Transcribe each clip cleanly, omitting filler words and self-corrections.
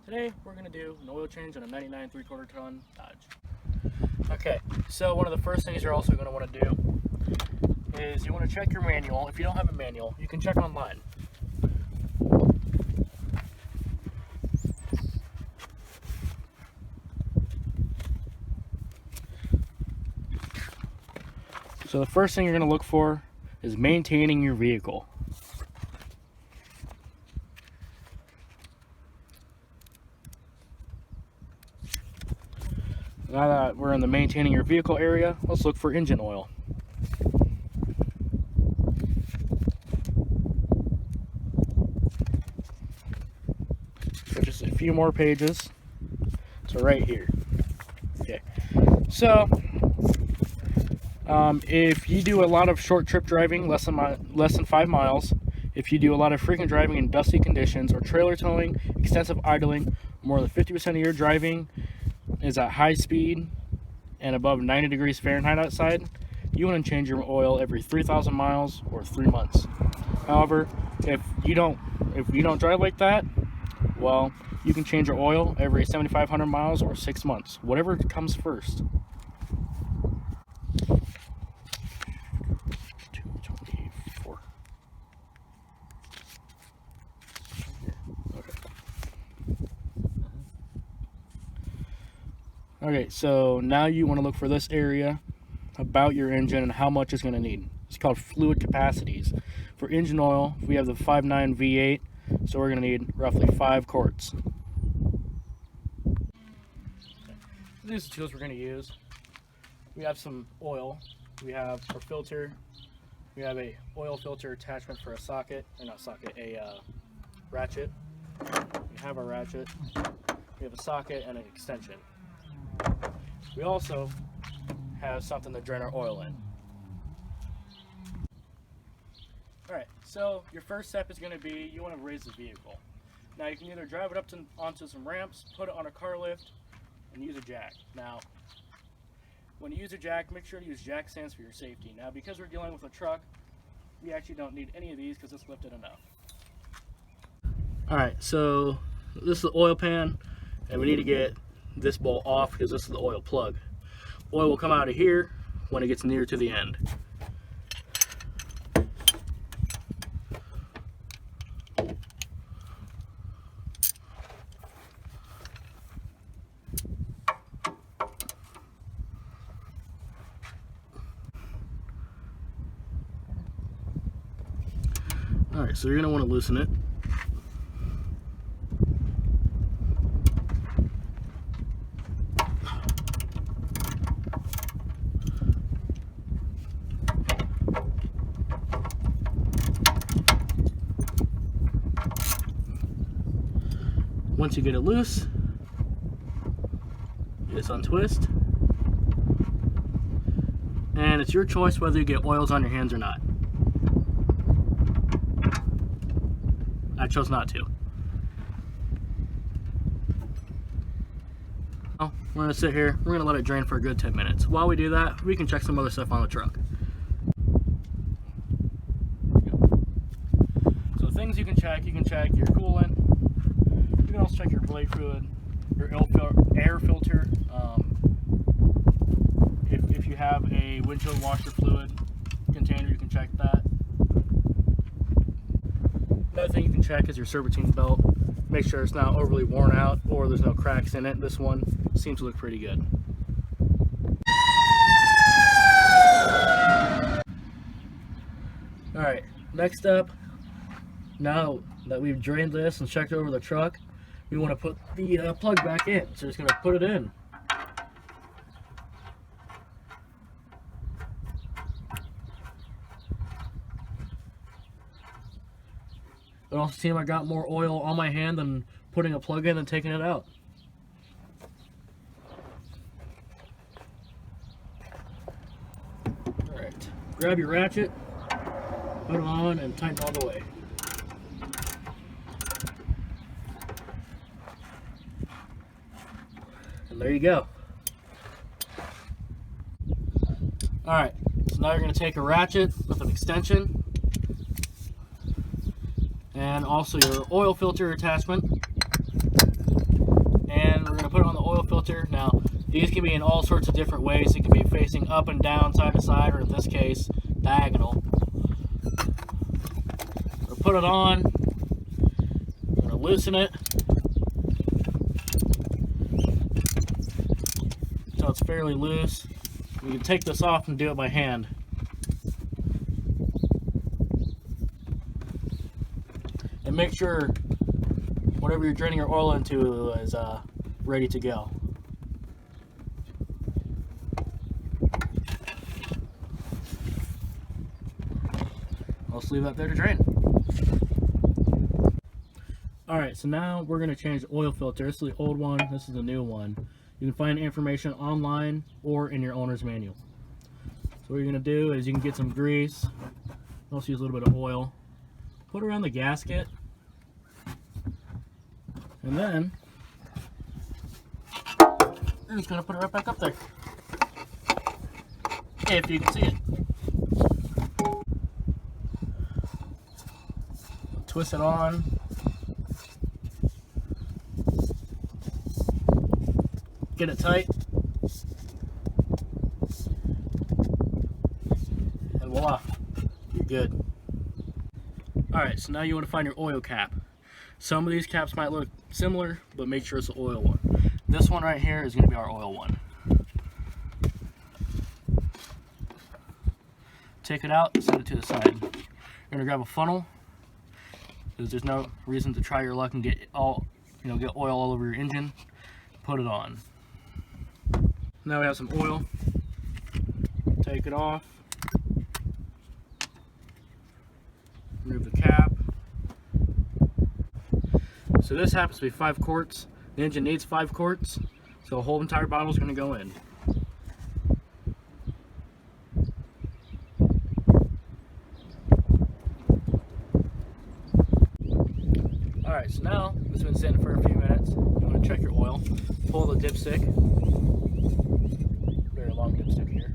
Today we're going to do an oil change on a 99 3/4 ton Dodge. Okay, so one of the first things you're also going to want to do is you want to check your manual. If you don't have a manual, you can check online. So the first thing you're going to look for is maintaining your vehicle. Now that we're in the maintaining your vehicle area, let's look for engine oil. So just a few more pages. So right here. Okay. So if you do a lot of short trip driving, less than 5 miles, if you do a lot of frequent driving in dusty conditions or trailer towing, extensive idling, more than 50% of your driving is at high speed and above 90 degrees Fahrenheit outside, you want to change your oil every 3,000 miles or 3 months. However, if you don't drive like that, well, you can change your oil every 7,500 miles or 6 months, whatever comes first. 224. Okay, so now you want to look for this area about your engine and how much it's going to need. It's called fluid capacities. For engine oil, we have the 5.9 V8, so we're going to need roughly 5 quarts. These are the tools we're going to use. We have some oil. We have our filter. We have a oil filter attachment for a socket, or not socket, a ratchet. We have our ratchet. We have a socket and an extension. We also have something to drain our oil in. Alright, so your first step is going to be you want to raise the vehicle. Now you can either drive it up onto some ramps, put it on a car lift, and use a jack. Now, when you use a jack, make sure to use jack stands for your safety. Now, because we're dealing with a truck, we actually don't need any of these because it's lifted enough. Alright, so this is the oil pan, and we need to get this bolt off because this is the oil plug. Oil will come out of here when it gets near to the end. Alright, so you're going to want to loosen it. Once you get it loose, you just untwist, and it's your choice whether you get oils on your hands or not. I chose not to. Well, we're going to sit here, we're going to let it drain for a good 10 minutes. While we do that, we can check some other stuff on the truck. So things you can check your coolant. You can also check your brake fluid, your air filter. If you have a windshield washer fluid container, you can check that. Another thing you can check is your serpentine belt. Make sure it's not overly worn out or there's no cracks in it. This one seems to look pretty good. Alright, next up, now that we've drained this and checked over the truck, we want to put the plug back in. So we're just going to put it in. It also seems I got more oil on my hand than putting a plug in and taking it out. Alright, grab your ratchet, put it on, and tighten all the way. And there you go. Alright, so now you're going to take a ratchet with an extension and also your oil filter attachment. put it on the oil filter. Now, these can be in all sorts of different ways. It can be facing up and down, side to side, or in this case, diagonal. So put it on. I'm going to loosen it until it's fairly loose. You can take this off and do it by hand. And make sure whatever you're draining your oil into is ready to go. I'll just leave that there to drain. Alright, so now we're going to change the oil filter. This is the old one, this is the new one. You can find information online or in your owner's manual. So what you're going to do is you can get some grease, also use a little bit of oil, put it around the gasket, and then I'm just going to put it right back up there. If you can see it. Twist it on. Get it tight. And voila, you're good. Alright, so now you want to find your oil cap. Some of these caps might look similar, but make sure it's the oil one. This one right here is going to be our oil one. Take it out, set it to the side. You're going to grab a funnel, because there's no reason to try your luck and get all, get oil all over your engine. Put it on. Now we have some oil. Take it off. Remove the cap. So this happens to be 5 quarts. The engine needs 5 quarts, so a whole entire bottle is going to go in. Alright, so now this has been sitting for a few minutes. You want to check your oil. Pull the dipstick. Very long dipstick here.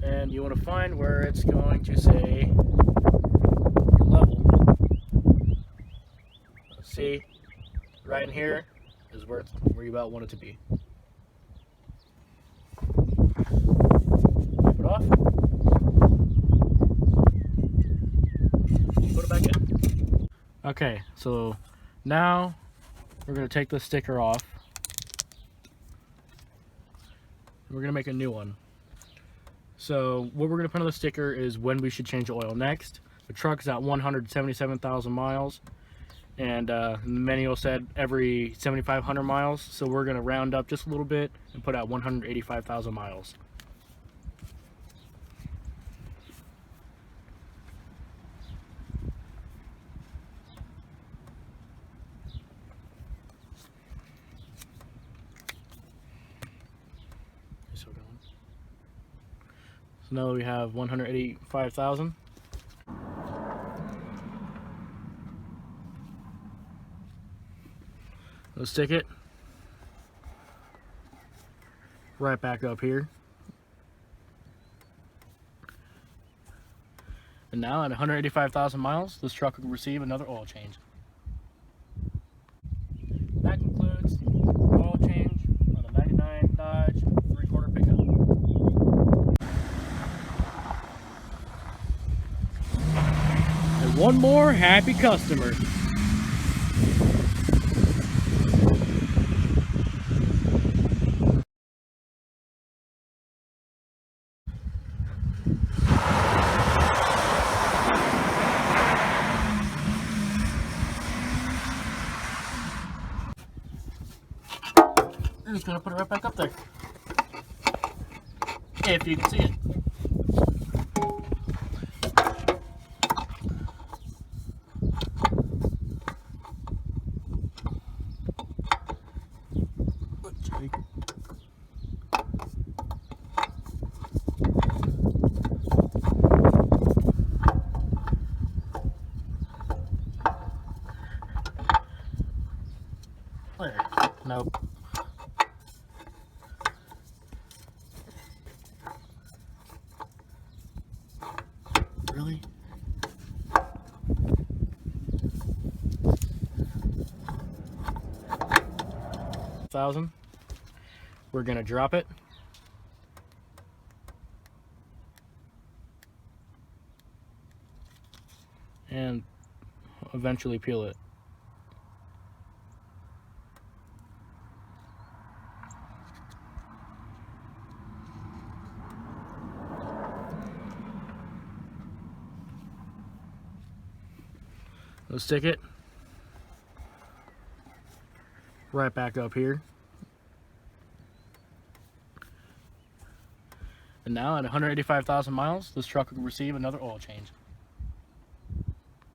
And you want to find where it's going to say your level. See, right in here is where you about want it to be. Wipe it off. Put it back in. Okay, so now we're going to take the sticker off. We're going to make a new one. So what we're going to put on the sticker is when we should change the oil next. The truck is at 177,000 miles. And the manual said every 7,500 miles, so we're going to round up just a little bit and put out 185,000 miles. So now we have 185,000. Let's stick it right back up here. And now at 185,000 miles, this truck will receive another oil change. That concludes oil change on a 99 Dodge 3/4 pickup. And one more happy customer. I'm just going to put it right back up there. If you can see it. There. Nope. Really? 185,000. We're gonna drop it. And eventually peel it. Let's stick it right back up here. And now at 185,000 miles, this truck will receive another oil change.